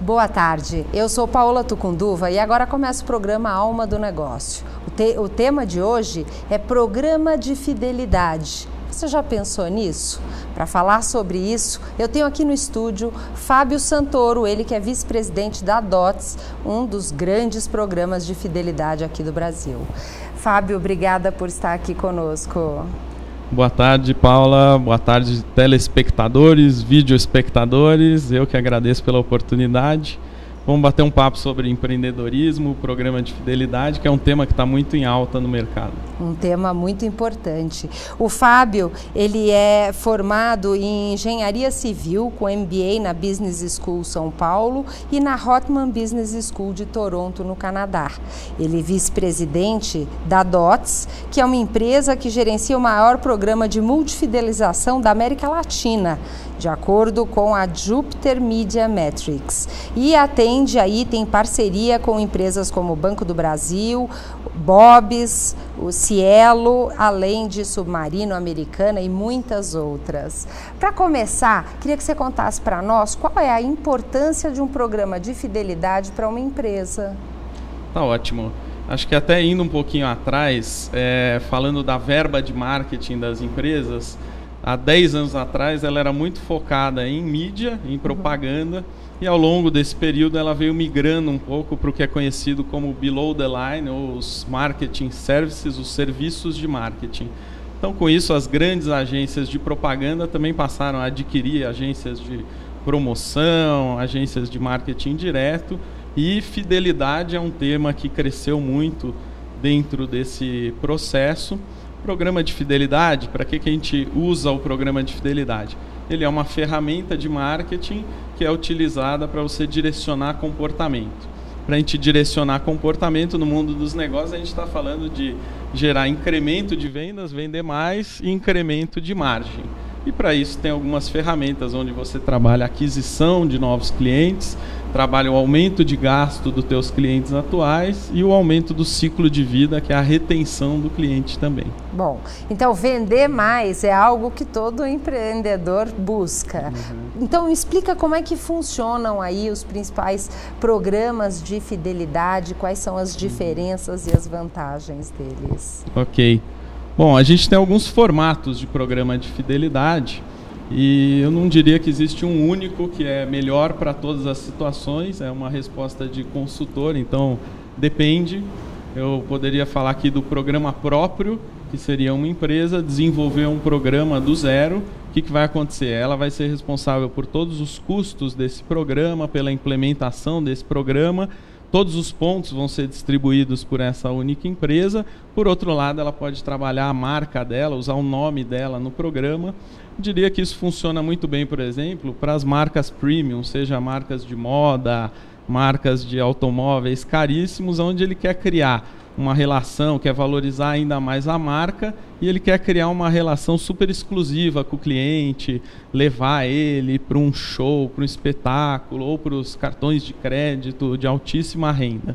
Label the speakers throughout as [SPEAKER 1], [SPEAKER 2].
[SPEAKER 1] Boa tarde, eu sou Paola Tucunduva e agora começa o programa Alma do Negócio. O tema de hoje é Programa de Fidelidade. Você já pensou nisso? Para falar sobre isso, eu tenho aqui no estúdio Fábio Santoro, ele que é vice-presidente da DOTS, um dos grandes programas de fidelidade aqui do Brasil. Fábio, obrigada por estar aqui conosco.
[SPEAKER 2] Boa tarde, Paula. Boa tarde, telespectadores, videoespectadores. Eu que agradeço pela oportunidade. Vamos bater um papo sobre empreendedorismo, programa de fidelidade, que é um tema que está muito em alta no mercado.
[SPEAKER 1] Um tema muito importante. O Fábio, ele é formado em Engenharia Civil, com MBA na Business School São Paulo e na Rotman Business School de Toronto, no Canadá. Ele é vice-presidente da DOTS, que é uma empresa que gerencia o maior programa de multifidelização da América Latina, de acordo com a Jupiter Media Metrics. E atende aí, tem parceria com empresas como o Banco do Brasil, Bob's, o Cielo, além de Submarino, Americana e muitas outras. Para começar, queria que você contasse para nós qual é a importância de um programa de fidelidade para uma empresa.
[SPEAKER 2] Tá ótimo. Acho que até indo um pouquinho atrás, falando da verba de marketing das empresas, há 10 anos atrás ela era muito focada em mídia, em propaganda, e ao longo desse período ela veio migrando um pouco para o que é conhecido como below the line, ou os marketing services, os serviços de marketing. Então, com isso, as grandes agências de propaganda também passaram a adquirir agências de promoção, agências de marketing direto, e fidelidade é um tema que cresceu muito dentro desse processo. Programa de fidelidade, para que a gente usa o programa de fidelidade? Ele é uma ferramenta de marketing que é utilizada para você direcionar comportamento. Para a gente direcionar comportamento no mundo dos negócios, a gente está falando de gerar incremento de vendas, vender mais e incremento de margem. E para isso tem algumas ferramentas onde você trabalha a aquisição de novos clientes, trabalha o aumento de gasto dos teus clientes atuais e o aumento do ciclo de vida, que é a retenção do cliente também.
[SPEAKER 1] Bom, então vender mais é algo que todo empreendedor busca. Então me explica como é que funcionam aí os principais programas de fidelidade, quais são as diferenças e as vantagens deles.
[SPEAKER 2] Ok. Bom, a gente tem alguns formatos de programa de fidelidade e eu não diria que existe um único que é melhor para todas as situações, é uma resposta de consultor, então depende. Eu poderia falar aqui do programa próprio, que seria uma empresa desenvolver um programa do zero. O que vai acontecer? Ela vai ser responsável por todos os custos desse programa, pela implementação desse programa. Todos os pontos vão ser distribuídos por essa única empresa. Por outro lado, ela pode trabalhar a marca dela, usar o nome dela no programa. Eu diria que isso funciona muito bem, por exemplo, para as marcas premium, seja marcas de moda, marcas de automóveis caríssimos, onde ele quer criar uma relação, quer valorizar ainda mais a marca e ele quer criar uma relação super exclusiva com o cliente, levar ele para um show, para um espetáculo ou para os cartões de crédito de altíssima renda.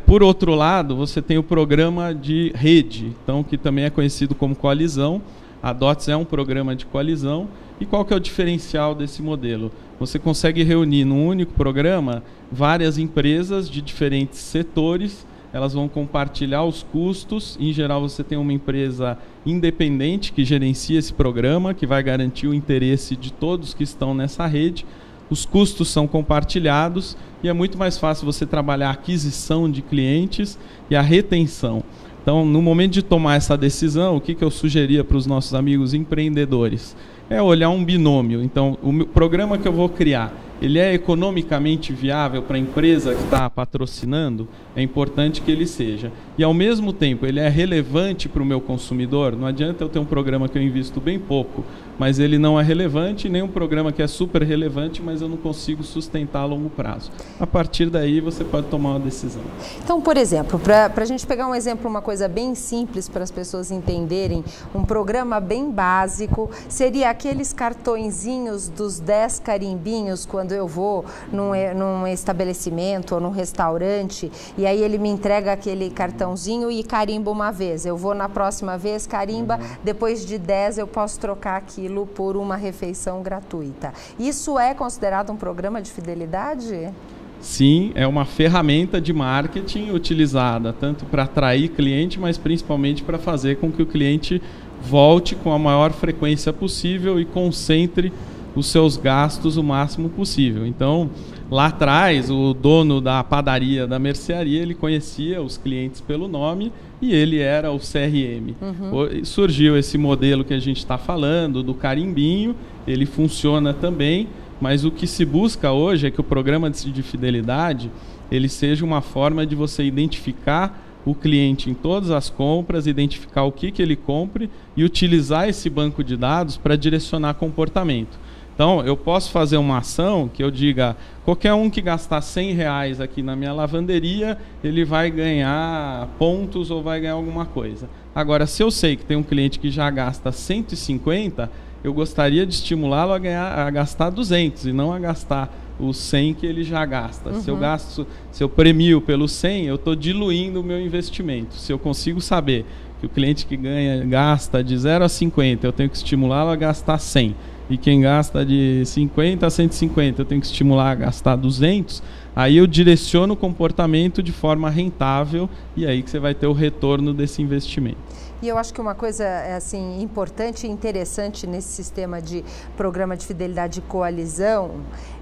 [SPEAKER 2] Por outro lado, você tem o programa de rede, então, que também é conhecido como coalizão. A DOTS é um programa de coalizão. E qual que é o diferencial desse modelo? Você consegue reunir num único programa várias empresas de diferentes setores. Elas vão compartilhar os custos. Em geral, você tem uma empresa independente que gerencia esse programa, que vai garantir o interesse de todos que estão nessa rede. Os custos são compartilhados e é muito mais fácil você trabalhar a aquisição de clientes e a retenção. Então, no momento de tomar essa decisão, o que eu sugeria para os nossos amigos empreendedores? É olhar um binômio. Então, o programa que eu vou criar, ele é economicamente viável para a empresa que está patrocinando? É importante que ele seja. E, ao mesmo tempo, ele é relevante para o meu consumidor? Não adianta eu ter um programa que eu invisto bem pouco, mas ele não é relevante, nem um programa que é super relevante, mas eu não consigo sustentar a longo prazo. A partir daí, você pode tomar uma decisão.
[SPEAKER 1] Então, por exemplo, para a gente pegar um exemplo, uma coisa bem simples para as pessoas entenderem, um programa bem básico, seria aqueles cartõezinhos dos 10 carimbinhos quando eu vou num estabelecimento ou num restaurante e aí ele me entrega aquele cartãozinho e carimba uma vez. Eu vou na próxima vez, carimba, depois de 10 eu posso trocar aquilo aquilo por uma refeição gratuita. Isso é considerado um programa de fidelidade?
[SPEAKER 2] Sim, é uma ferramenta de marketing utilizada tanto para atrair cliente, mas principalmente para fazer com que o cliente volte com a maior frequência possível e concentre os seus gastos o máximo possível. Então, lá atrás, o dono da padaria, da mercearia, ele conhecia os clientes pelo nome e ele era o CRM. Surgiu esse modelo que a gente está falando, do carimbinho, ele funciona também, mas o que se busca hoje é que o programa de fidelidade ele seja uma forma de você identificar o cliente em todas as compras, identificar o que ele compre e utilizar esse banco de dados para direcionar comportamento. Então, eu posso fazer uma ação que eu diga, qualquer um que gastar R$100 aqui na minha lavanderia, ele vai ganhar pontos ou vai ganhar alguma coisa. Agora, se eu sei que tem um cliente que já gasta 150, eu gostaria de estimulá-lo a gastar 200 e não a gastar os 100 que ele já gasta. Se eu premio pelo 100, eu estou diluindo o meu investimento. Se eu consigo saber que o cliente que gasta de 0 a 50, eu tenho que estimulá-lo a gastar 100. E quem gasta de 50 a 150, eu tenho que estimular a gastar 200, aí eu direciono o comportamento de forma rentável e aí que você vai ter o retorno desse investimento.
[SPEAKER 1] E eu acho que uma coisa assim, importante e interessante nesse sistema de programa de fidelidade de coalizão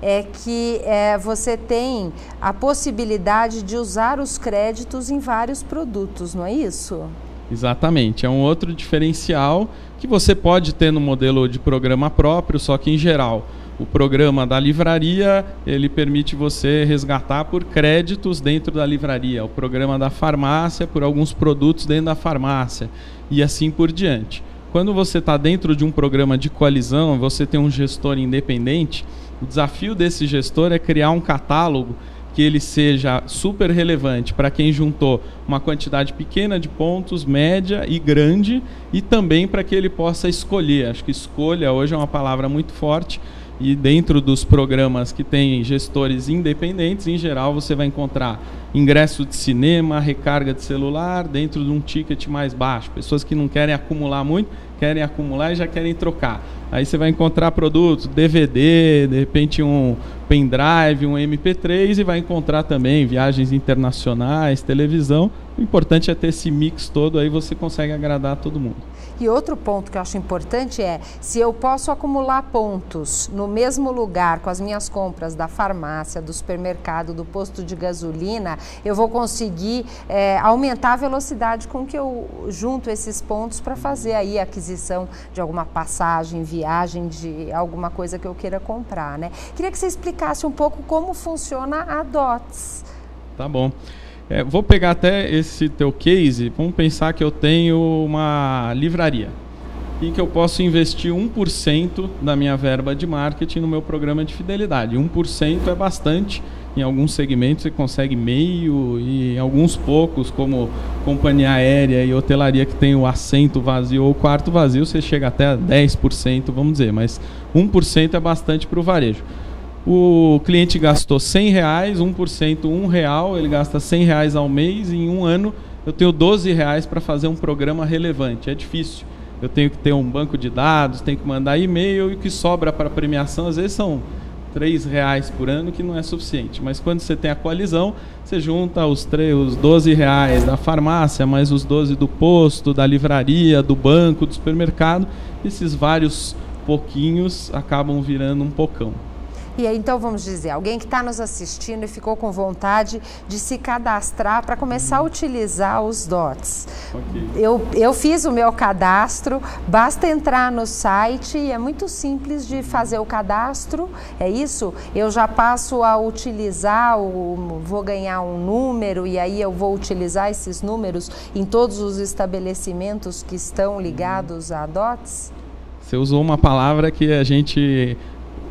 [SPEAKER 1] é que você tem a possibilidade de usar os créditos em vários produtos, não é isso?
[SPEAKER 2] Exatamente, é um outro diferencial que você pode ter no modelo de programa próprio, só que em geral o programa da livraria ele permite você resgatar por créditos dentro da livraria, o programa da farmácia por alguns produtos dentro da farmácia e assim por diante. Quando você está dentro de um programa de coalizão, você tem um gestor independente, o desafio desse gestor é criar um catálogo que ele seja super relevante para quem juntou uma quantidade pequena de pontos, média e grande, e também para que ele possa escolher. Acho que escolha hoje é uma palavra muito forte, e dentro dos programas que tem gestores independentes, em geral você vai encontrar ingresso de cinema, recarga de celular, dentro de um ticket mais baixo. Pessoas que não querem acumular muito, querem acumular e já querem trocar. Aí você vai encontrar produtos, DVD, de repente um pendrive, um MP3 e vai encontrar também viagens internacionais, televisão. O importante é ter esse mix todo, aí você consegue agradar todo mundo.
[SPEAKER 1] E outro ponto que eu acho importante é, se eu posso acumular pontos no mesmo lugar com as minhas compras da farmácia, do supermercado, do posto de gasolina, eu vou conseguir aumentar a velocidade com que eu junto esses pontos para fazer aí a aquisição de alguma passagem, viagem, de alguma coisa que eu queira comprar, né? Queria que você explicasse um pouco como funciona a DOTS.
[SPEAKER 2] Tá bom. Vou pegar até esse teu case, vamos pensar que eu tenho uma livraria e que eu posso investir 1% da minha verba de marketing no meu programa de fidelidade. 1% é bastante, em alguns segmentos você consegue meio e em alguns poucos, como companhia aérea e hotelaria que tem o assento vazio ou o quarto vazio, você chega até a 10%, vamos dizer, mas 1% é bastante para o varejo. O cliente gastou R$100, 1%, R$1, ele gasta R$100 ao mês e em um ano eu tenho R$12 para fazer um programa relevante. É difícil. Eu tenho que ter um banco de dados, tenho que mandar e-mail e o que sobra para premiação às vezes são R$3 por ano, que não é suficiente. Mas quando você tem a coalizão, você junta os R$12 da farmácia, mais os 12 do posto, da livraria, do banco, do supermercado. Esses vários pouquinhos acabam virando um pocão.
[SPEAKER 1] E aí, então, vamos dizer, alguém que está nos assistindo e ficou com vontade de se cadastrar para começar a utilizar os DOTS. Okay. Eu fiz o meu cadastro, basta entrar no site e é muito simples de fazer o cadastro, é isso? Eu já passo a utilizar, vou ganhar um número e aí eu vou utilizar esses números em todos os estabelecimentos que estão ligados a DOTS?
[SPEAKER 2] Você usou uma palavra que a gente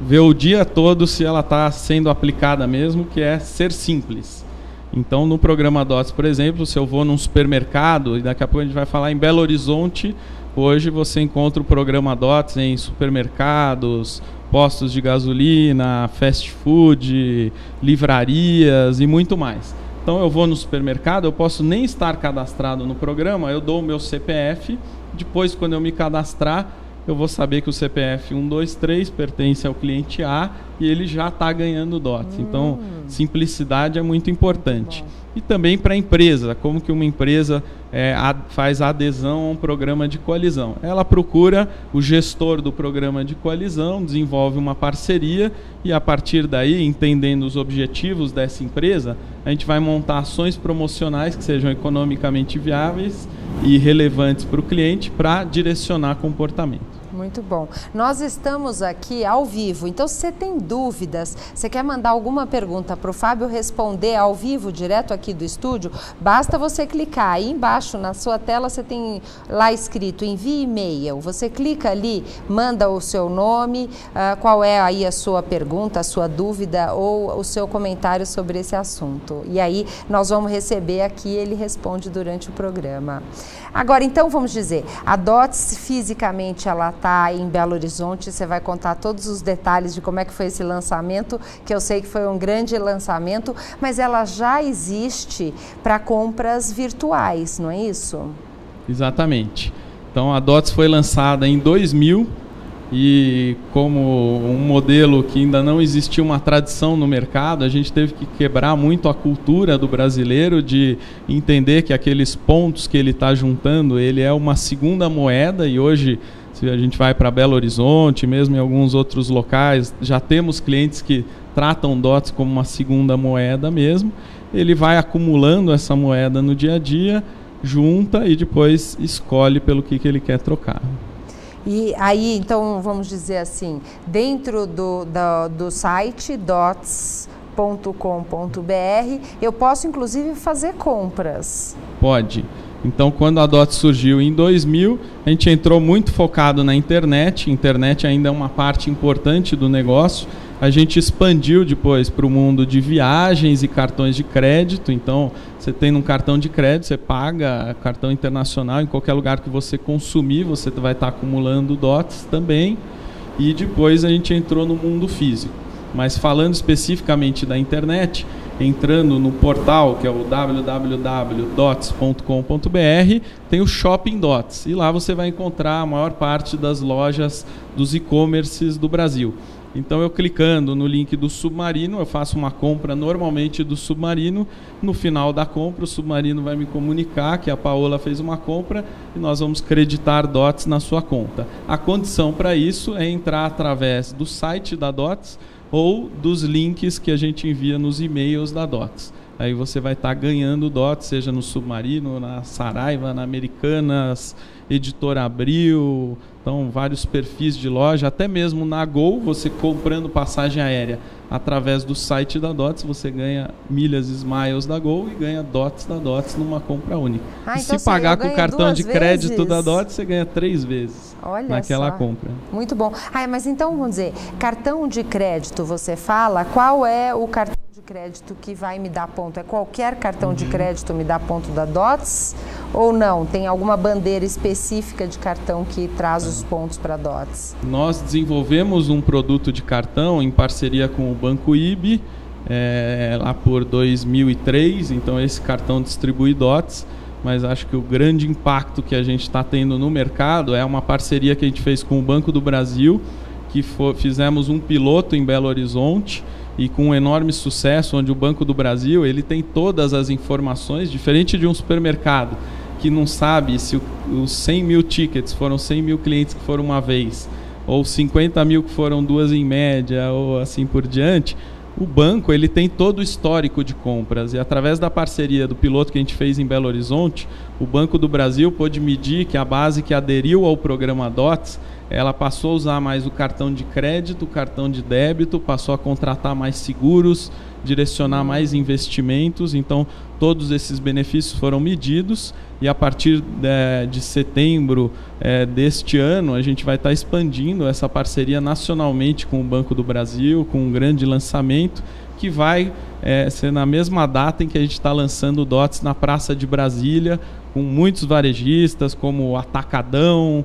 [SPEAKER 2] ver o dia todo se ela está sendo aplicada mesmo, que é ser simples. Então, no programa DOTS, por exemplo, se eu vou num supermercado, e daqui a pouco a gente vai falar em Belo Horizonte, hoje você encontra o programa DOTS em supermercados, postos de gasolina, fast food, livrarias e muito mais. Então, eu vou no supermercado, eu posso nem estar cadastrado no programa, eu dou o meu CPF, depois, quando eu me cadastrar, eu vou saber que o CPF 123 pertence ao cliente A e ele já está ganhando DOTS. Então, simplicidade é muito importante. E também para a empresa, como que uma empresa faz adesão a um programa de coalizão. Ela procura o gestor do programa de coalizão, desenvolve uma parceria e a partir daí, entendendo os objetivos dessa empresa, a gente vai montar ações promocionais que sejam economicamente viáveis e relevantes para o cliente para direcionar comportamento.
[SPEAKER 1] Muito bom. Nós estamos aqui ao vivo, então se você tem dúvidas, você quer mandar alguma pergunta para o Fábio responder ao vivo, direto aqui do estúdio, basta você clicar. Aí embaixo na sua tela você tem lá escrito envie e-mail. Você clica ali, manda o seu nome, qual é aí a sua pergunta, a sua dúvida ou o seu comentário sobre esse assunto. E aí nós vamos receber aqui, ele responde durante o programa. Agora, então, vamos dizer, a DOTS fisicamente ela está em Belo Horizonte, você vai contar todos os detalhes de como é que foi esse lançamento, que eu sei que foi um grande lançamento, mas ela já existe para compras virtuais, não é isso?
[SPEAKER 2] Exatamente. Então, a DOTS foi lançada em 2000 e como um modelo que ainda não existia uma tradição no mercado, a gente teve que quebrar muito a cultura do brasileiro de entender que aqueles pontos que ele está juntando, ele é uma segunda moeda e hoje, se a gente vai para Belo Horizonte, mesmo em alguns outros locais, já temos clientes que tratam DOTS como uma segunda moeda mesmo. Ele vai acumulando essa moeda no dia a dia, junta e depois escolhe pelo que ele quer trocar.
[SPEAKER 1] E aí, então, vamos dizer assim, dentro do site dots.com.br, eu posso, inclusive, fazer compras?
[SPEAKER 2] Pode. Então, quando a DOTS surgiu em 2000, a gente entrou muito focado na internet. A internet ainda é uma parte importante do negócio. A gente expandiu depois para o mundo de viagens e cartões de crédito. Então, você tem um cartão de crédito, você paga cartão internacional em qualquer lugar que você consumir, você vai estar acumulando DOTS também. E depois a gente entrou no mundo físico. Mas falando especificamente da internet, entrando no portal, que é o www.dots.com.br, tem o Shopping DOTS. E lá você vai encontrar a maior parte das lojas dos e-commerces do Brasil. Então, eu clicando no link do Submarino, eu faço uma compra normalmente do Submarino. No final da compra, o Submarino vai me comunicar que a Paola fez uma compra e nós vamos creditar DOTS na sua conta. A condição para isso é entrar através do site da DOTS ou dos links que a gente envia nos e-mails da DOTS. Aí você vai estar ganhando DOTS, seja no Submarino, na Saraiva, na Americanas, Editora Abril, então vários perfis de loja, até mesmo na Gol, você comprando passagem aérea através do site da DOTS, você ganha milhas Smiles da Gol e ganha DOTS da DOTS numa compra única. E então, se pagar com o cartão de crédito da DOTS, você ganha 3 vezes. Olha naquela compra.
[SPEAKER 1] Muito bom. Mas então, vamos dizer, cartão de crédito, você fala, qual é o cartão de crédito que vai me dar ponto? É qualquer cartão de crédito me dá ponto da DOTS ou não? Tem alguma bandeira específica de cartão que traz os pontos para a DOTS?
[SPEAKER 2] Nós desenvolvemos um produto de cartão em parceria com o Banco IB, lá por 2003, então esse cartão distribui DOTS, mas acho que o grande impacto que a gente está tendo no mercado é uma parceria que a gente fez com o Banco do Brasil, que fizemos um piloto em Belo Horizonte, e com um enorme sucesso, onde o Banco do Brasil ele tem todas as informações, diferente de um supermercado, que não sabe se os 100 mil tickets foram 100 mil clientes que foram uma vez, ou 50 mil que foram 2 em média, ou assim por diante. O banco ele tem todo o histórico de compras e através da parceria do piloto que a gente fez em Belo Horizonte, o Banco do Brasil pôde medir que a base que aderiu ao programa DOTS, ela passou a usar mais o cartão de crédito, o cartão de débito, passou a contratar mais seguros, direcionar mais investimentos. Então, todos esses benefícios foram medidos e a partir de setembro deste ano, a gente vai estar expandindo essa parceria nacionalmente com o Banco do Brasil, com um grande lançamento que vai ser na mesma data em que a gente está lançando o DOTS na Praça de Brasília, com muitos varejistas, como o Atacadão,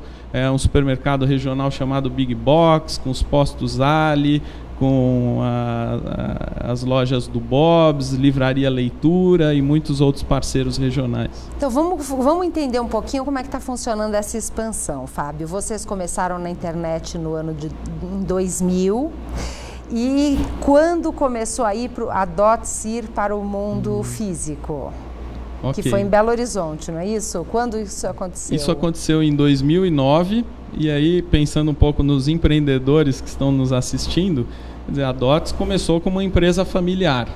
[SPEAKER 2] um supermercado regional chamado Big Box, com os postos Ali, com as lojas do Bob's, Livraria Leitura e muitos outros parceiros regionais.
[SPEAKER 1] Então vamos entender um pouquinho como é que está funcionando essa expansão, Fábio. Vocês começaram na internet no ano de 2000 e quando começou a ir a Dots ir para o mundo físico? Okay. Que foi em Belo Horizonte, não é isso? Quando isso aconteceu?
[SPEAKER 2] Isso aconteceu em 2009 e aí, pensando um pouco nos empreendedores que estão nos assistindo, quer dizer, a Dots começou como uma empresa familiar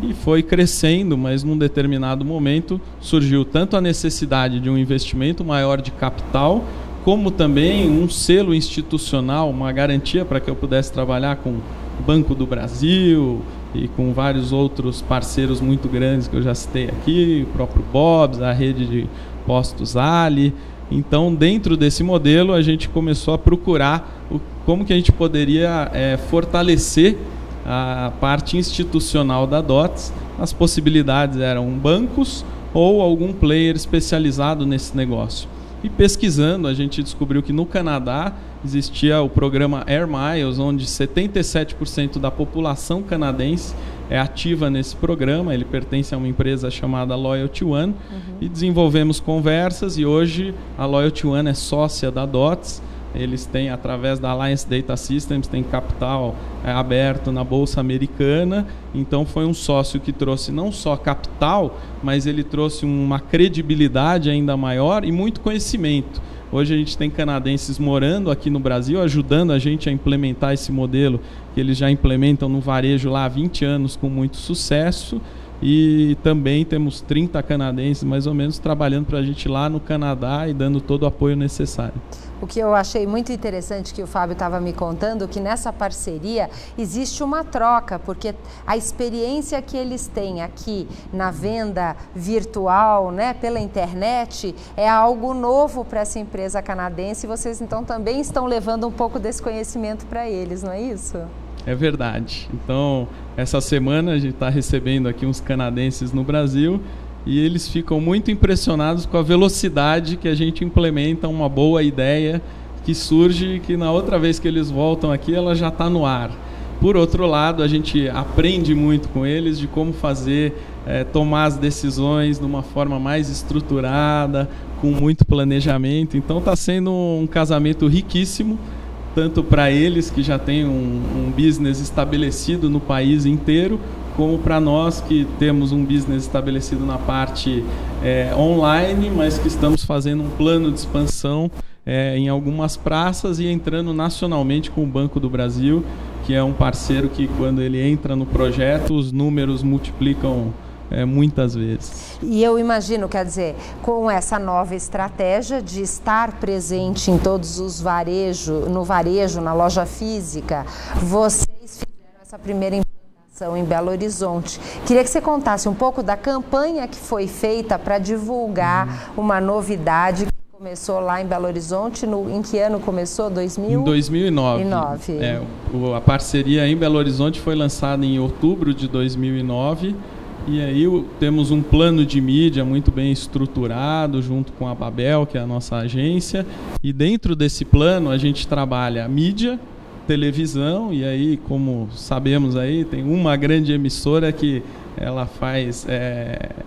[SPEAKER 2] e foi crescendo, mas num determinado momento surgiu tanto a necessidade de um investimento maior de capital, como também um selo institucional, uma garantia para que eu pudesse trabalhar com o Banco do Brasil e com vários outros parceiros muito grandes que eu já citei aqui, o próprio Bob's, a rede de postos Ali. Então, dentro desse modelo, a gente começou a procurar como que a gente poderia fortalecer a parte institucional da Dots. As possibilidades eram bancos ou algum player especializado nesse negócio. E pesquisando, a gente descobriu que no Canadá existia o programa Air Miles, onde 77% da população canadense é ativa nesse programa. Ele pertence a uma empresa chamada Loyalty One e desenvolvemos conversas e hoje a Loyalty One é sócia da Dots. Eles têm, através da Alliance Data Systems, tem capital aberto na Bolsa Americana. Então foi um sócio que trouxe não só capital, mas ele trouxe uma credibilidade ainda maior e muito conhecimento. Hoje a gente tem canadenses morando aqui no Brasil, ajudando a gente a implementar esse modelo que eles já implementam no varejo lá há 20 anos com muito sucesso. E também temos 30 canadenses, mais ou menos, trabalhando para a gente lá no Canadá e dando todo o apoio necessário.
[SPEAKER 1] O que eu achei muito interessante que o Fábio estava me contando, que nessa parceria existe uma troca, porque a experiência que eles têm aqui na venda virtual, né, pela internet, é algo novo para essa empresa canadense e vocês então também estão levando um pouco desse conhecimento para eles, não é isso?
[SPEAKER 2] É verdade. Então, essa semana a gente está recebendo aqui uns canadenses no Brasil e eles ficam muito impressionados com a velocidade que a gente implementa uma boa ideia que surge e que na outra vez que eles voltam aqui ela já está no ar. Por outro lado, a gente aprende muito com eles de como fazer, tomar as decisões de uma forma mais estruturada, com muito planejamento. Então está sendo um casamento riquíssimo, tanto para eles que já têm um business estabelecido no país inteiro, como para nós que temos um business estabelecido na parte online, mas que estamos fazendo um plano de expansão em algumas praças e entrando nacionalmente com o Banco do Brasil, que é um parceiro que quando ele entra no projeto, os números multiplicam muitas vezes.
[SPEAKER 1] E eu imagino, quer dizer, com essa nova estratégia de estar presente em todos os no varejo, na loja física, vocês fizeram essa primeira implantação em Belo Horizonte. Queria que você contasse um pouco da campanha que foi feita para divulgar uma novidade que começou lá em Belo Horizonte. Em que ano começou? 2000?
[SPEAKER 2] Em 2009. A parceria em Belo Horizonte foi lançada em outubro de 2009. E aí temos um plano de mídia muito bem estruturado junto com a Babel, que é a nossa agência. E dentro desse plano a gente trabalha mídia, televisão, e aí, como sabemos aí, tem uma grande emissora que ela faz,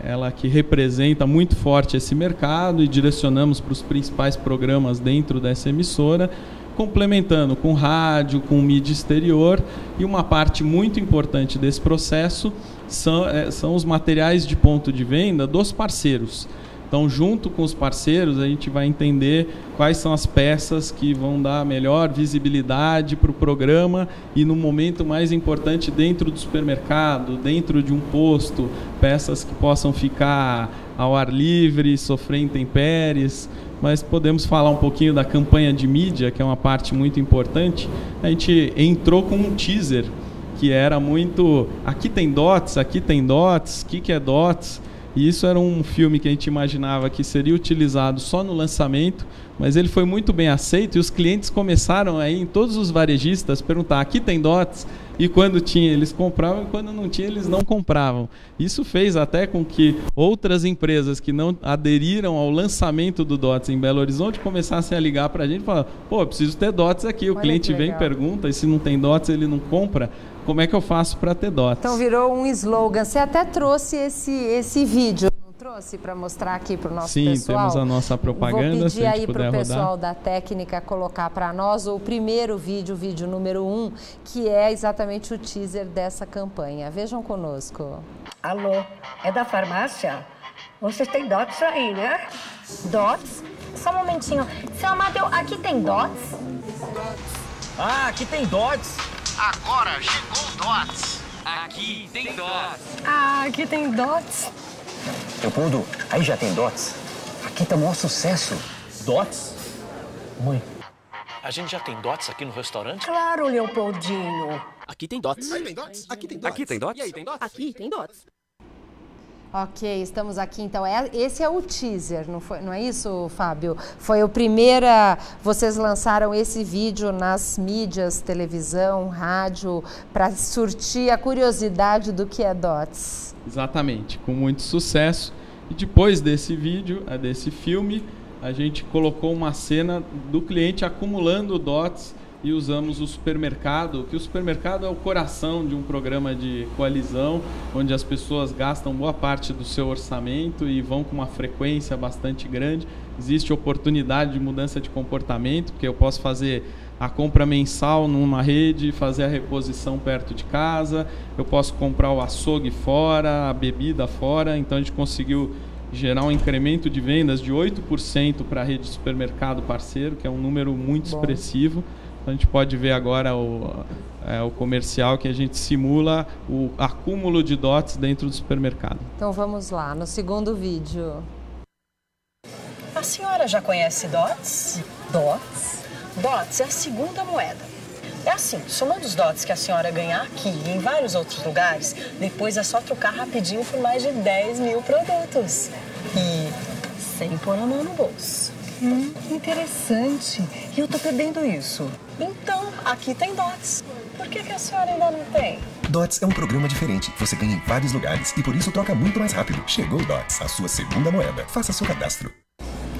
[SPEAKER 2] ela que representa muito forte esse mercado e direcionamos para os principais programas dentro dessa emissora, complementando com rádio, com mídia exterior. E uma parte muito importante desse processo são os materiais de ponto de venda dos parceiros. Então, junto com os parceiros, a gente vai entender quais são as peças que vão dar melhor visibilidade para o programa e no momento mais importante dentro do supermercado, dentro de um posto, peças que possam ficar ao ar livre, sofrer intempéries. Mas podemos falar um pouquinho da campanha de mídia, que é uma parte muito importante. A gente entrou com um teaser que era muito... Aqui tem Dots, o que é Dots? E isso era um filme que a gente imaginava que seria utilizado só no lançamento, mas ele foi muito bem aceito e os clientes começaram aí, em todos os varejistas, perguntar: aqui tem Dots? e quando tinha eles compravam, e quando não tinha eles não compravam. Isso fez até com que outras empresas que não aderiram ao lançamento do DOTS em Belo Horizonte começassem a ligar para a gente e falar: pô, eu preciso ter DOTS aqui. O cliente vem e pergunta, e se não tem DOTS ele não compra. Como é que eu faço para ter DOTS?
[SPEAKER 1] Então virou um slogan. Você até trouxe esse vídeo, não trouxe, para mostrar aqui para o nosso pessoal?
[SPEAKER 2] Sim, temos a nossa propaganda.
[SPEAKER 1] Vou pedir aí para o pessoal da técnica colocar para nós o primeiro vídeo, o vídeo número 1, que é exatamente o teaser dessa campanha. Vejam conosco.
[SPEAKER 3] Alô, é da farmácia? Vocês têm DOTS aí, né?
[SPEAKER 4] DOTS? Só um momentinho. Seu Amadeu, aqui tem DOTS?
[SPEAKER 5] Ah, aqui tem DOTS.
[SPEAKER 6] Agora chegou o DOTS. Aqui tem DOTS.
[SPEAKER 3] Ah, aqui tem DOTS.
[SPEAKER 5] Leopoldo, aí já tem DOTS? Aqui tá o maior sucesso. DOTS? Mãe, a gente já tem DOTS aqui no restaurante?
[SPEAKER 3] Claro, Leopoldinho.
[SPEAKER 6] Aqui tem DOTS.
[SPEAKER 7] Aí tem DOTS? Aqui tem DOTS.
[SPEAKER 6] Aqui tem DOTS.
[SPEAKER 7] E aí tem DOTS?
[SPEAKER 4] Aqui tem DOTS.
[SPEAKER 1] Ok, estamos aqui então. Esse é o teaser, não é isso, Fábio? Foi o primeiro. Vocês lançaram esse vídeo nas mídias, televisão, rádio, para surtir a curiosidade do que é DOTS.
[SPEAKER 2] Exatamente, com muito sucesso. E depois desse vídeo, desse filme, a gente colocou uma cena do cliente acumulando DOTS e usamos o supermercado, que o supermercado é o coração de um programa de coalizão, onde as pessoas gastam boa parte do seu orçamento e vão com uma frequência bastante grande. Existe oportunidade de mudança de comportamento, porque eu posso fazer a compra mensal numa rede, fazer a reposição perto de casa, eu posso comprar o açougue fora, a bebida fora. Então a gente conseguiu gerar um incremento de vendas de 8% para a rede de supermercado parceiro, que é um número muito expressivo. A gente pode ver agora o comercial que a gente simula o acúmulo de DOTS dentro do supermercado.
[SPEAKER 1] Então vamos lá, no segundo vídeo.
[SPEAKER 3] A senhora já conhece DOTS?
[SPEAKER 4] DOTS?
[SPEAKER 3] DOTS é a segunda moeda. É assim, somando os DOTS que a senhora ganhar aqui e em vários outros lugares, depois é só trocar rapidinho por mais de 10 mil produtos. E sem pôr a mão no bolso. Interessante. E eu tô perdendo isso. Então, aqui tem DOTS. Por que a senhora ainda não tem?
[SPEAKER 7] DOTS é um programa diferente. Você ganha em vários lugares e por isso troca muito mais rápido. Chegou o DOTS, a sua segunda moeda. Faça seu cadastro.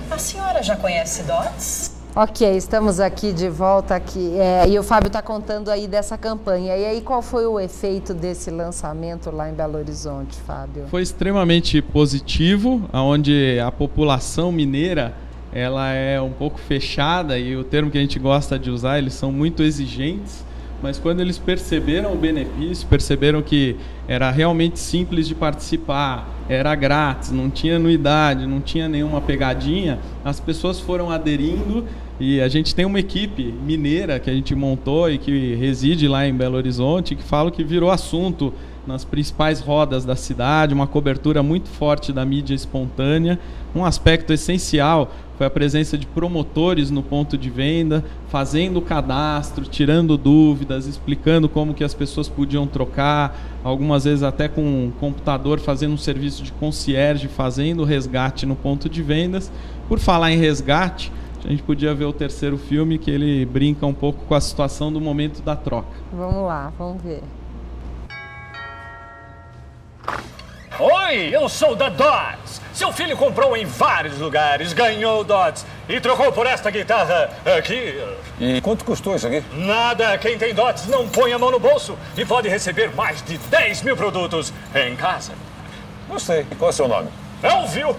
[SPEAKER 3] A senhora já conhece DOTS?
[SPEAKER 1] Ok, estamos aqui de volta aqui, e o Fábio está contando aí dessa campanha. E aí, qual foi o efeito desse lançamento lá em Belo Horizonte, Fábio?
[SPEAKER 2] Foi extremamente positivo, onde a população mineira ela é um pouco fechada, e o termo que a gente gosta de usar, eles são muito exigentes, mas quando eles perceberam o benefício, perceberam que era realmente simples de participar, era grátis, não tinha anuidade, não tinha nenhuma pegadinha, as pessoas foram aderindo. E a gente tem uma equipe mineira que a gente montou e que reside lá em Belo Horizonte, que fala que virou assunto nas principais rodas da cidade, uma cobertura muito forte da mídia espontânea. Um aspecto essencial foi a presença de promotores no ponto de venda, fazendo o cadastro, tirando dúvidas, explicando como que as pessoas podiam trocar, algumas vezes até com um computador fazendo um serviço de concierge, fazendo o resgate no ponto de vendas. Por falar em resgate, a gente podia ver o terceiro filme, que ele brinca um pouco com a situação do momento da troca.
[SPEAKER 1] Vamos lá, vamos ver.
[SPEAKER 5] Oi, eu sou da DOTS. Seu filho comprou em vários lugares, ganhou DOTS e trocou por esta guitarra aqui.
[SPEAKER 8] E quanto custou isso aqui?
[SPEAKER 5] Nada, quem tem DOTS não põe a mão no bolso e pode receber mais de 10 mil produtos em casa.
[SPEAKER 8] Gostei. E qual é o seu nome?
[SPEAKER 5] Elvio.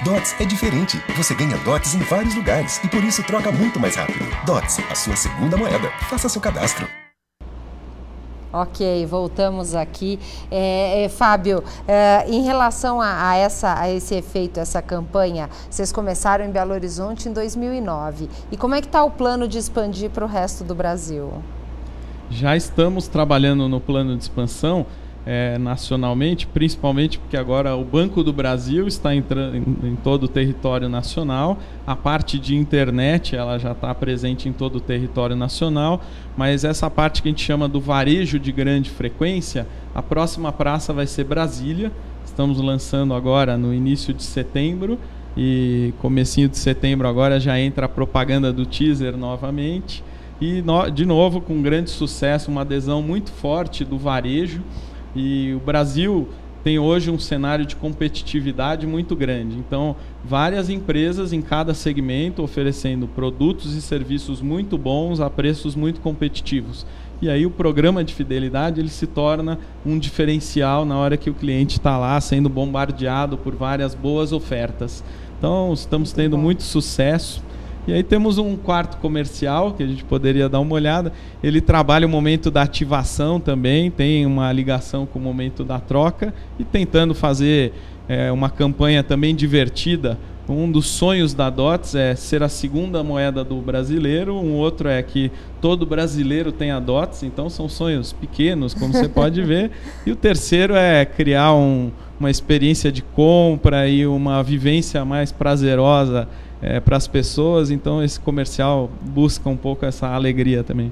[SPEAKER 7] DOTS é diferente. Você ganha DOTS em vários lugares e por isso troca muito mais rápido. DOTS, a sua segunda moeda. Faça seu cadastro.
[SPEAKER 1] Ok, voltamos aqui. Fábio, em relação a esse efeito, essa campanha, vocês começaram em Belo Horizonte em 2009. E como é que está o plano de expandir para o resto do Brasil?
[SPEAKER 2] Já estamos trabalhando no plano de expansão nacionalmente, principalmente porque agora o Banco do Brasil está entrando em todo o território nacional. A parte de internet ela já está presente em todo o território nacional, mas essa parte que a gente chama do varejo de grande frequência, a próxima praça vai ser Brasília. Estamos lançando agora no início de setembro e comecinho de setembro agora já entra a propaganda do teaser novamente. e, de novo, com grande sucesso, uma adesão muito forte do varejo. E o Brasil tem hoje um cenário de competitividade muito grande. Então, várias empresas em cada segmento oferecendo produtos e serviços muito bons a preços muito competitivos. E aí o programa de fidelidade ele se torna um diferencial na hora que o cliente está lá sendo bombardeado por várias boas ofertas. Então, estamos tendo muito sucesso. E aí temos um quarto comercial, que a gente poderia dar uma olhada. Ele trabalha o momento da ativação também, tem uma ligação com o momento da troca e tentando fazer uma campanha também divertida. Um dos sonhos da DOTS é ser a segunda moeda do brasileiro, um outro é que todo brasileiro tenha DOTS, então são sonhos pequenos, como você pode ver. E o terceiro é criar uma experiência de compra e uma vivência mais prazerosa para as pessoas, então esse comercial busca um pouco essa alegria também.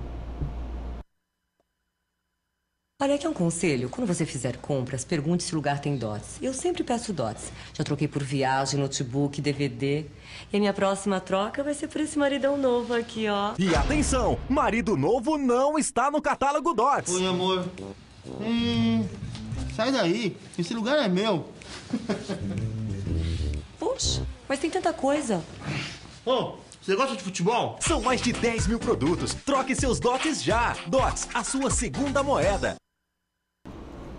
[SPEAKER 9] Olha, aqui é um conselho. Quando você fizer compras, pergunte se o lugar tem DOTS. Eu sempre peço DOTS. Já troquei por viagem, notebook, DVD. E a minha próxima troca vai ser por esse maridão novo aqui, ó.
[SPEAKER 10] E atenção, marido novo não está no catálogo DOTS.
[SPEAKER 11] Oi, amor. Sai daí. Esse lugar é meu.
[SPEAKER 9] Poxa, mas tem tanta coisa.
[SPEAKER 11] Ô, você gosta de futebol?
[SPEAKER 10] São mais de 10 mil produtos. Troque seus DOTS já. DOTS, a sua segunda moeda.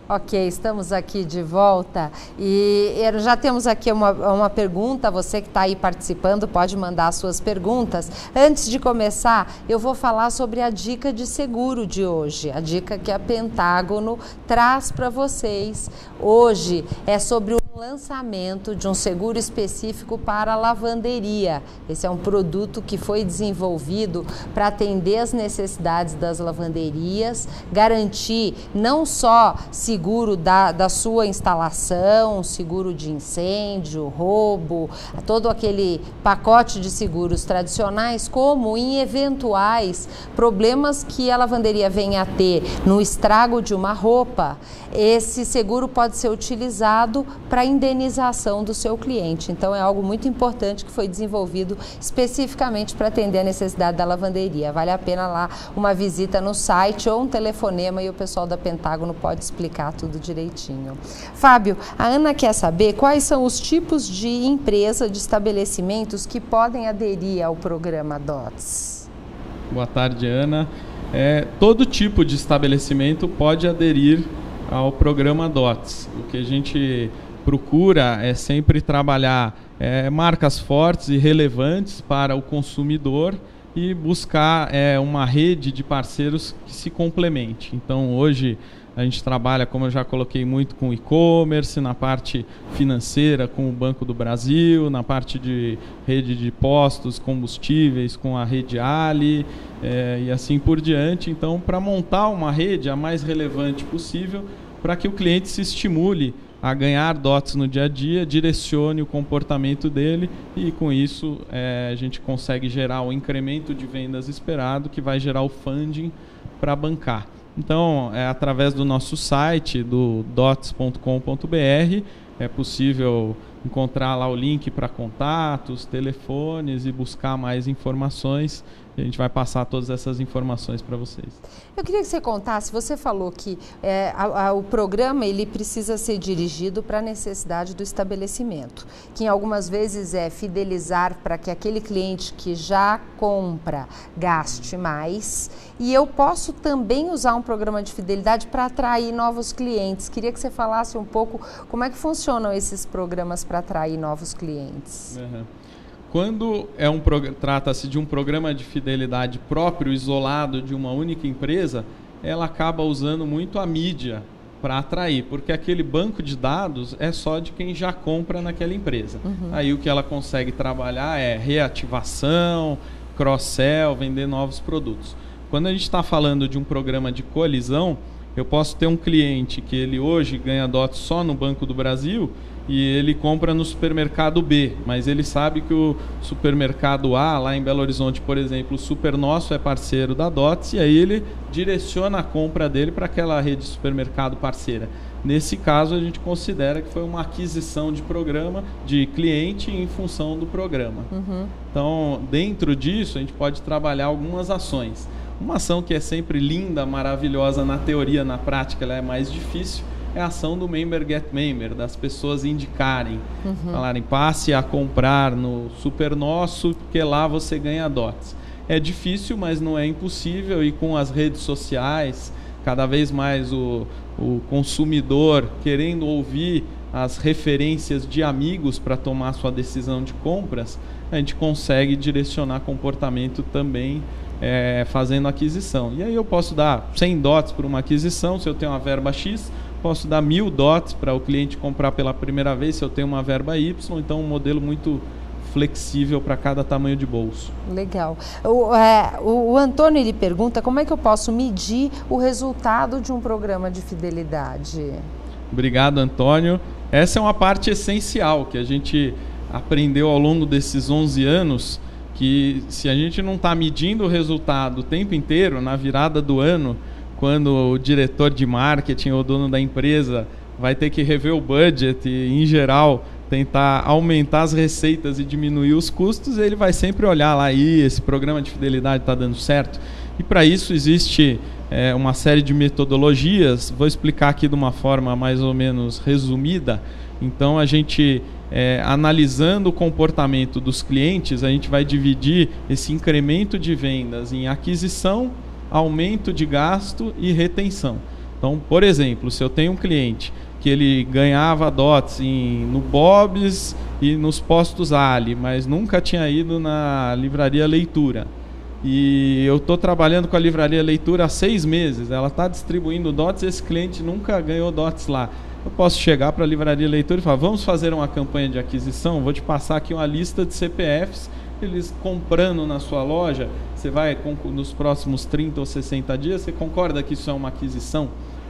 [SPEAKER 1] Ok, estamos aqui de volta e já temos aqui uma pergunta, você que está aí participando pode mandar suas perguntas. Antes de começar, eu vou falar sobre a dica de seguro de hoje, a dica que a Pentágono traz para vocês. Hoje é sobre o lançamento de um seguro específico para a lavanderia. Esse é um produto que foi desenvolvido para atender as necessidades das lavanderias, garantir não só seguro da sua instalação, seguro de incêndio, roubo, todo aquele pacote de seguros tradicionais, como em eventuais problemas que a lavanderia venha a ter no estrago de uma roupa, esse seguro pode ser utilizado para indenização do seu cliente. Então é algo muito importante que foi desenvolvido especificamente para atender a necessidade da lavanderia. Vale a pena lá uma visita no site ou um telefonema e o pessoal da Pentágono pode explicar tudo direitinho. Fábio, a Ana quer saber quais são os tipos de empresa, de estabelecimentos que podem aderir ao programa DOTS.
[SPEAKER 2] Boa tarde, Ana. Todo tipo de estabelecimento pode aderir ao programa DOTS. O que a gente procura é sempre trabalhar marcas fortes e relevantes para o consumidor e buscar uma rede de parceiros que se complemente. Então, hoje a gente trabalha, como eu já coloquei, muito com e-commerce, na parte financeira com o Banco do Brasil, na parte de rede de postos, combustíveis com a rede Ali e assim por diante. Então, para montar uma rede a mais relevante possível, para que o cliente se estimule a ganhar DOTS no dia a dia, direcione o comportamento dele e com isso a gente consegue gerar o incremento de vendas esperado que vai gerar o funding para bancar. Então, através do nosso site, do dots.com.br, é possível encontrar lá o link para contatos, telefones e buscar mais informações. E a gente vai passar todas essas informações para vocês.
[SPEAKER 1] Eu queria que você contasse, você falou que o programa ele precisa ser dirigido para a necessidade do estabelecimento, que em algumas vezes é fidelizar para que aquele cliente que já compra gaste mais. E eu posso também usar um programa de fidelidade para atrair novos clientes. Queria que você falasse um pouco como é que funcionam esses programas para atrair novos clientes.
[SPEAKER 2] Uhum. Quando trata-se de um programa de fidelidade próprio, isolado de uma única empresa, ela acaba usando muito a mídia para atrair, porque aquele banco de dados é só de quem já compra naquela empresa. Uhum. Aí o que ela consegue trabalhar é reativação, cross-sell, vender novos produtos. Quando a gente está falando de um programa de colisão, eu posso ter um cliente que ele hoje ganha DOTS só no Banco do Brasil e ele compra no supermercado B, mas ele sabe que o supermercado A, lá em Belo Horizonte, por exemplo, o Super Nosso é parceiro da DOTS e aí ele direciona a compra dele para aquela rede de supermercado parceira. Nesse caso, a gente considera que foi uma aquisição de programa, de cliente em função do programa. Uhum. Então, dentro disso, a gente pode trabalhar algumas ações. Uma ação que é sempre linda, maravilhosa na teoria, na prática ela é mais difícil, é a ação do Member Get Member, das pessoas indicarem, falarem, passe a comprar no Super Nosso, porque lá você ganha DOTS. É difícil, mas não é impossível, e com as redes sociais, cada vez mais o consumidor querendo ouvir as referências de amigos para tomar sua decisão de compras, a gente consegue direcionar comportamento também fazendo aquisição. E aí eu posso dar 100 DOTs por uma aquisição, se eu tenho uma verba X, posso dar 1000 DOTs para o cliente comprar pela primeira vez, se eu tenho uma verba Y, então um modelo muito flexível para cada tamanho de bolso.
[SPEAKER 1] Legal. O Antônio, ele pergunta como é que eu posso medir o resultado de um programa de fidelidade.
[SPEAKER 2] Obrigado, Antônio. Essa é uma parte essencial que a gente aprendeu ao longo desses 11 anos, que se a gente não está medindo o resultado o tempo inteiro, na virada do ano, quando o diretor de marketing ou o dono da empresa vai ter que rever o budget e, em geral, tentar aumentar as receitas e diminuir os custos, ele vai sempre olhar lá, esse programa de fidelidade está dando certo. E para isso existe uma série de metodologias, vou explicar aqui de uma forma mais ou menos resumida. Então a gente, analisando o comportamento dos clientes, a gente vai dividir esse incremento de vendas em aquisição, aumento de gasto e retenção. Então, por exemplo, se eu tenho um cliente que ele ganhava DOTs no Bob's e nos postos Ali, mas nunca tinha ido na livraria Leitura, e eu estou trabalhando com a livraria Leitura há 6 meses, ela está distribuindo DOTs e esse cliente nunca ganhou DOTs lá. Eu posso chegar para a livraria Leitura e falar, vamos fazer uma campanha de aquisição, vou te passar aqui uma lista de CPFs, eles comprando na sua loja, você vai, nos próximos 30 ou 60 dias, você concorda que isso é uma aquisição?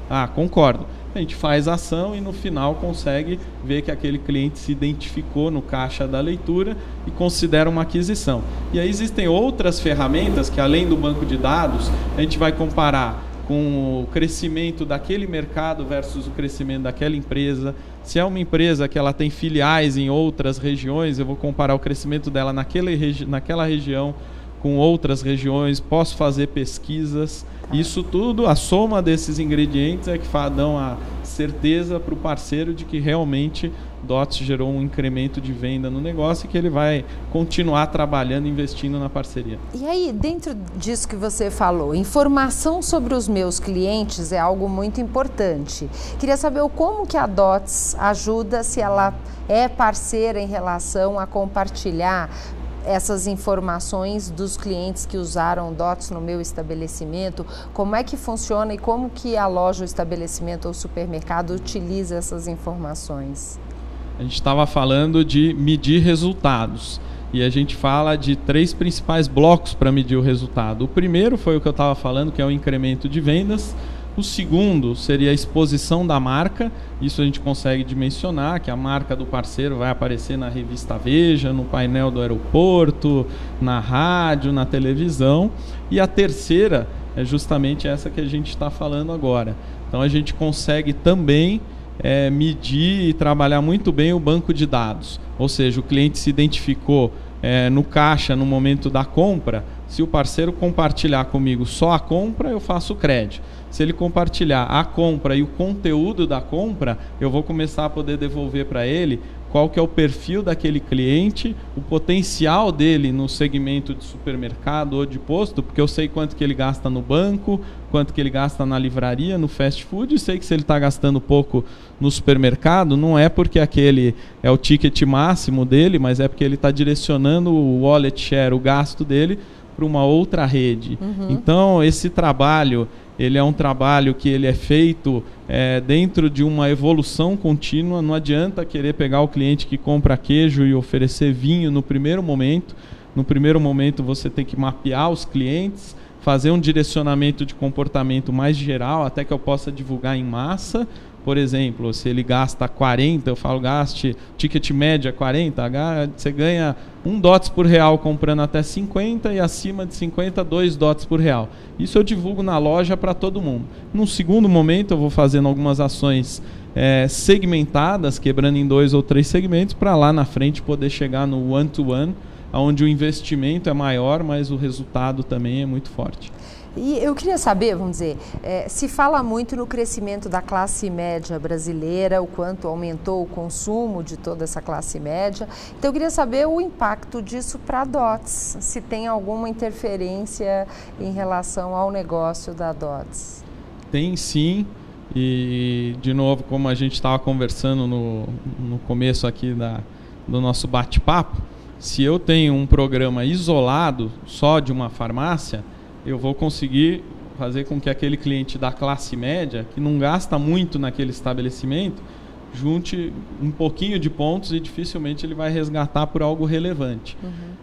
[SPEAKER 2] Ah, concordo. A gente faz a ação e no final consegue ver que aquele cliente se identificou no caixa da leitura e considera uma aquisição. E aí existem outras ferramentas que, além do banco de dados, a gente vai comparar com o crescimento daquele mercado versus o crescimento daquela empresa. Se é uma empresa que ela tem filiais em outras regiões, eu vou comparar o crescimento dela naquela região com outras regiões, posso fazer pesquisas. Isso tudo, a soma desses ingredientes é que dão a certeza para o parceiro de que realmente DOTS gerou um incremento de venda no negócio e que ele vai continuar trabalhando, investindo na parceria.
[SPEAKER 1] E aí, dentro disso que você falou, informação sobre os meus clientes é algo muito importante. Queria saber como que a DOTS ajuda, se ela é parceira em relação a compartilhar essas informações dos clientes que usaram DOTS no meu estabelecimento, como é que funciona e como que a loja, o estabelecimento ou o supermercado utiliza essas informações?
[SPEAKER 2] A gente estava falando de medir resultados e a gente fala de 3 principais blocos para medir o resultado. O primeiro foi o que eu estava falando, que é o incremento de vendas. O segundo seria a exposição da marca, isso a gente consegue dimensionar, que a marca do parceiro vai aparecer na revista Veja, no painel do aeroporto, na rádio, na televisão. E a terceira é justamente essa que a gente está falando agora. Então a gente consegue também medir e trabalhar muito bem o banco de dados, ou seja, o cliente se identificou no caixa no momento da compra. Se o parceiro compartilhar comigo só a compra, eu faço o crédito. Se ele compartilhar a compra e o conteúdo da compra, eu vou começar a poder devolver para ele qual que é o perfil daquele cliente, o potencial dele no segmento de supermercado ou de posto, porque eu sei quanto que ele gasta no banco, quanto que ele gasta na livraria, no fast food, e sei que se ele está gastando pouco no supermercado, não é porque aquele é o ticket máximo dele, mas é porque ele está direcionando o wallet share, o gasto dele, para uma outra rede. Então, esse trabalho, ele é um trabalho que ele é feito dentro de uma evolução contínua. Não adianta querer pegar o cliente que compra queijo e oferecer vinho no primeiro momento. No primeiro momento você tem que mapear os clientes, fazer um direcionamento de comportamento mais geral, até que eu possa divulgar em massa. Por exemplo, se ele gasta 40, eu falo gaste, ticket média 40, você ganha 1 DOTS por real comprando até 50 e acima de 50, 2 DOTS por real. Isso eu divulgo na loja para todo mundo. Num segundo momento eu vou fazendo algumas ações segmentadas, quebrando em 2 ou 3 segmentos, para lá na frente poder chegar no one-to-one, onde o investimento é maior, mas o resultado também é muito forte.
[SPEAKER 1] E eu queria saber, vamos dizer, se fala muito no crescimento da classe média brasileira, o quanto aumentou o consumo de toda essa classe média. Então eu queria saber o impacto disso para a DOTS, se tem alguma interferência em relação ao negócio da DOTS.
[SPEAKER 2] Tem sim, e de novo, como a gente estava conversando no começo aqui do nosso bate-papo, se eu tenho um programa isolado só de uma farmácia, eu vou conseguir fazer com que aquele cliente da classe média, que não gasta muito naquele estabelecimento, junte um pouquinho de pontos e dificilmente ele vai resgatar por algo relevante.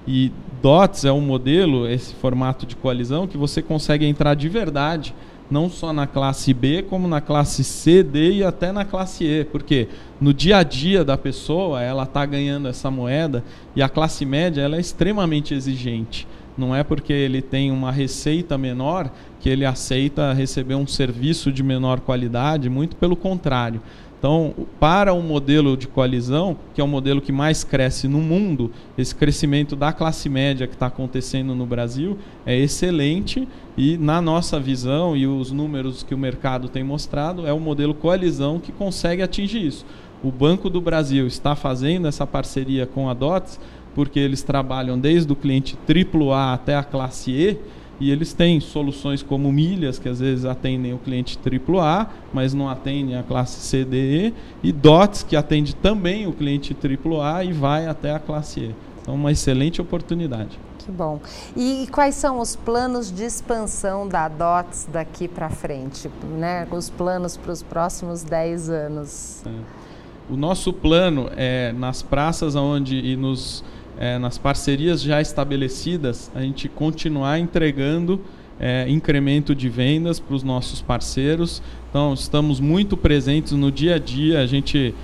[SPEAKER 2] E DOTS é um modelo, esse formato de coalizão, que você consegue entrar de verdade, não só na classe B, como na classe C, D e até na classe E, porque no dia a dia da pessoa, ela está ganhando essa moeda, e a classe média ela é extremamente exigente. Não é porque ele tem uma receita menor que ele aceita receber um serviço de menor qualidade, muito pelo contrário. Então, para o modelo de coalizão, que é o modelo que mais cresce no mundo, esse crescimento da classe média que está acontecendo no Brasil é excelente e, na nossa visão e os números que o mercado tem mostrado, é o modelo coalizão que consegue atingir isso. O Banco do Brasil está fazendo essa parceria com a DOTS porque eles trabalham desde o cliente AAA até a classe E, e eles têm soluções como milhas, que às vezes atendem o cliente AAA, mas não atendem a classe C, D, E DOTS, que atende também o cliente AAA e vai até a classe E. Então, uma excelente oportunidade.
[SPEAKER 1] Que bom. E quais são os planos de expansão da DOTS daqui para frente, né? Os planos para os próximos 10 anos?
[SPEAKER 2] O nosso plano é, nas praças onde nas parcerias já estabelecidas, a gente continuar entregando incremento de vendas para os nossos parceiros. Então, estamos muito presentes no dia a dia, a gente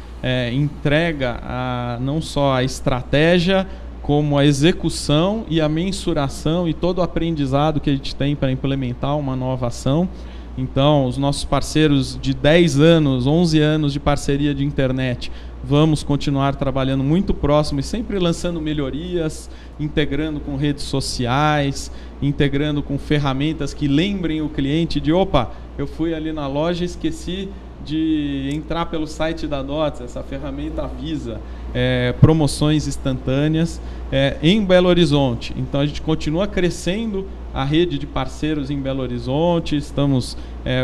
[SPEAKER 2] entrega não só a estratégia, como a execução e a mensuração e todo o aprendizado que a gente tem para implementar uma nova ação. Então, os nossos parceiros de 10 anos, 11 anos de parceria de internet, vamos continuar trabalhando muito próximo e sempre lançando melhorias, integrando com redes sociais, integrando com ferramentas que lembrem o cliente de, opa, eu fui ali na loja e esqueci de entrar pelo site da DOTS, essa ferramenta avisa, promoções instantâneas em Belo Horizonte. Então a gente continua crescendo a rede de parceiros em Belo Horizonte, estamos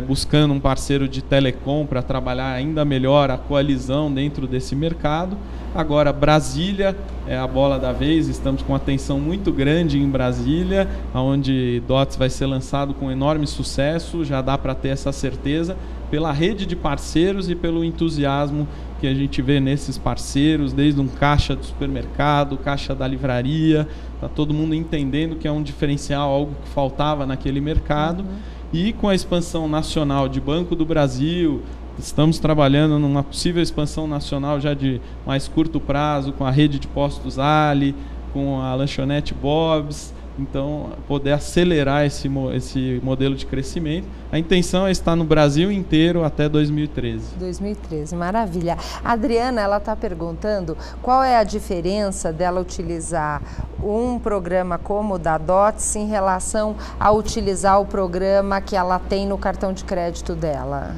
[SPEAKER 2] buscando um parceiro de telecom para trabalhar ainda melhor a coalizão dentro desse mercado. Agora Brasília é a bola da vez, estamos com atenção muito grande em Brasília, onde DOTS vai ser lançado com enorme sucesso, já dá para ter essa certeza, pela rede de parceiros e pelo entusiasmo que a gente vê nesses parceiros, desde um caixa do supermercado, caixa da livraria, está todo mundo entendendo que é um diferencial, algo que faltava naquele mercado. E com a expansão nacional de Banco do Brasil, estamos trabalhando numa possível expansão nacional já de mais curto prazo, com a rede de postos Ali, com a lanchonete Bob's. Então, poder acelerar esse modelo de crescimento. A intenção é estar no Brasil inteiro até 2013.
[SPEAKER 1] 2013, maravilha. A Adriana, ela está perguntando qual é a diferença dela utilizar um programa como o da DOTS em relação a utilizar o programa que ela tem no cartão de crédito dela.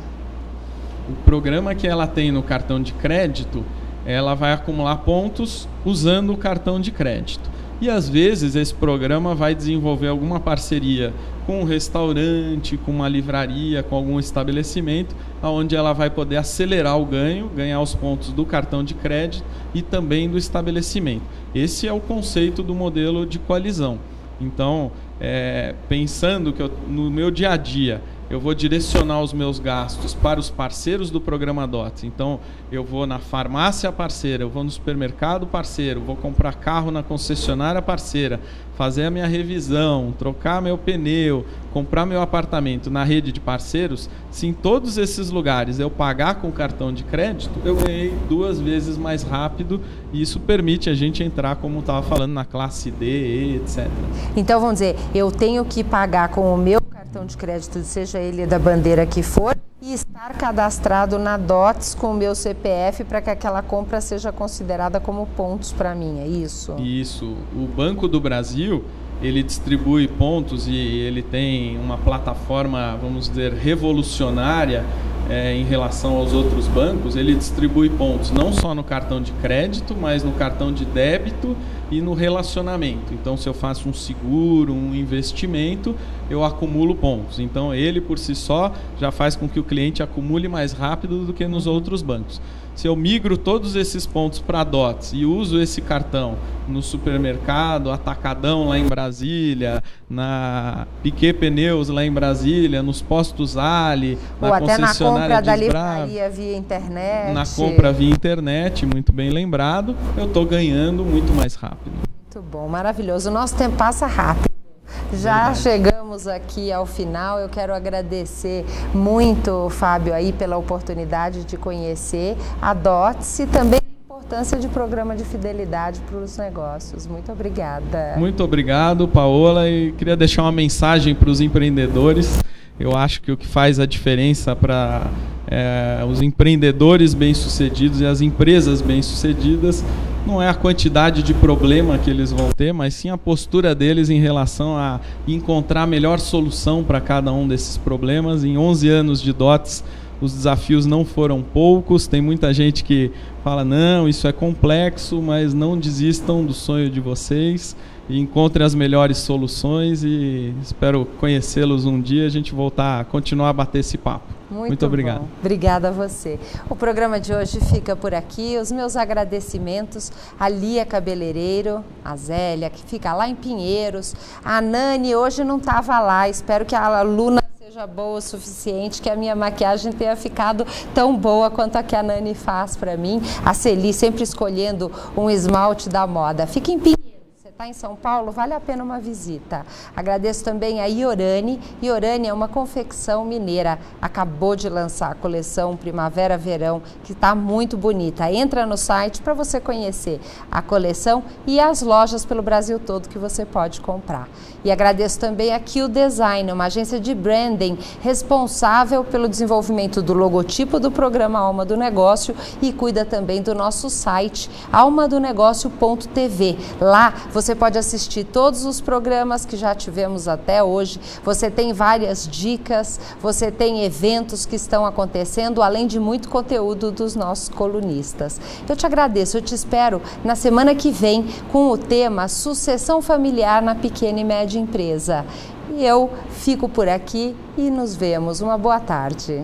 [SPEAKER 2] O programa que ela tem no cartão de crédito, ela vai acumular pontos usando o cartão de crédito. E às vezes esse programa vai desenvolver alguma parceria com um restaurante, com uma livraria, com algum estabelecimento, onde ela vai poder acelerar o ganho, ganhar os pontos do cartão de crédito e também do estabelecimento. Esse é o conceito do modelo de coalizão. Então, pensando que no meu dia a dia eu vou direcionar os meus gastos para os parceiros do programa DOTS. Então, eu vou na farmácia parceira, eu vou no supermercado parceiro, vou comprar carro na concessionária parceira, fazer a minha revisão, trocar meu pneu, comprar meu apartamento na rede de parceiros. Se em todos esses lugares eu pagar com cartão de crédito, eu ganhei 2 vezes mais rápido e isso permite a gente entrar, como estava falando, na classe D, E, etc.
[SPEAKER 1] Então, vamos dizer, eu tenho que pagar com o meu cartão de crédito, seja ele da bandeira que for, e estar cadastrado na DOTS com o meu CPF para que aquela compra seja considerada como pontos para mim, é isso?
[SPEAKER 2] Isso. O Banco do Brasil, ele distribui pontos e ele tem uma plataforma, vamos dizer, revolucionária em relação aos outros bancos. Ele distribui pontos não só no cartão de crédito, mas no cartão de débito e no relacionamento. Então, se eu faço um seguro, um investimento, eu acumulo pontos. Então, ele por si só já faz com que o cliente acumule mais rápido do que nos outros bancos. Se eu migro todos esses pontos para DOTS e uso esse cartão no supermercado, Atacadão lá em Brasília, na Piquet Pneus lá em Brasília, nos postos Ali,
[SPEAKER 1] ou
[SPEAKER 2] na
[SPEAKER 1] até
[SPEAKER 2] concessionária
[SPEAKER 1] na compra da
[SPEAKER 2] Desbrava,
[SPEAKER 1] livraria via internet.
[SPEAKER 2] na compra via internet, muito bem lembrado, eu estou ganhando muito mais rápido.
[SPEAKER 1] Muito bom, maravilhoso. O nosso tempo passa rápido. Já chegamos aqui ao final. Eu quero agradecer muito, Fábio, aí pela oportunidade de conhecer a DOTS e também a importância de programa de fidelidade para os negócios. Muito obrigada.
[SPEAKER 2] Muito obrigado, Paola, e queria deixar uma mensagem para os empreendedores. Eu acho que o que faz a diferença para os empreendedores bem-sucedidos e as empresas bem-sucedidas não é a quantidade de problema que eles vão ter, mas sim a postura deles em relação a encontrar a melhor solução para cada um desses problemas. Em 11 anos de DOTS, os desafios não foram poucos. Tem muita gente que fala, não, isso é complexo, mas não desistam do sonho de vocês e encontrem as melhores soluções, e espero conhecê-los um dia, a gente voltar a continuar a bater esse papo. Muito obrigado.
[SPEAKER 1] Bom. Obrigada a você. O programa de hoje fica por aqui. Os meus agradecimentos à Lia Cabeleireiro, a Zélia, que fica lá em Pinheiros. A Nani hoje não estava lá, espero que a aluna seja boa o suficiente, que a minha maquiagem tenha ficado tão boa quanto a que a Nani faz para mim. A Celi sempre escolhendo um esmalte da moda. Fica em Pinheiros. Está em São Paulo, vale a pena uma visita. Agradeço também a Iorani. Iorani é uma confecção mineira, acabou de lançar a coleção Primavera-Verão, que está muito bonita. Entra no site para você conhecer a coleção e as lojas pelo Brasil todo que você pode comprar. E agradeço também a Q Design, uma agência de branding responsável pelo desenvolvimento do logotipo do programa Alma do Negócio e cuida também do nosso site almadonegócio.tv. Lá você pode assistir todos os programas que já tivemos até hoje, você tem várias dicas, você tem eventos que estão acontecendo, além de muito conteúdo dos nossos colunistas. Eu te agradeço, eu te espero na semana que vem com o tema Sucessão Familiar na Pequena e Média Empresa. E eu fico por aqui e nos vemos. Uma boa tarde.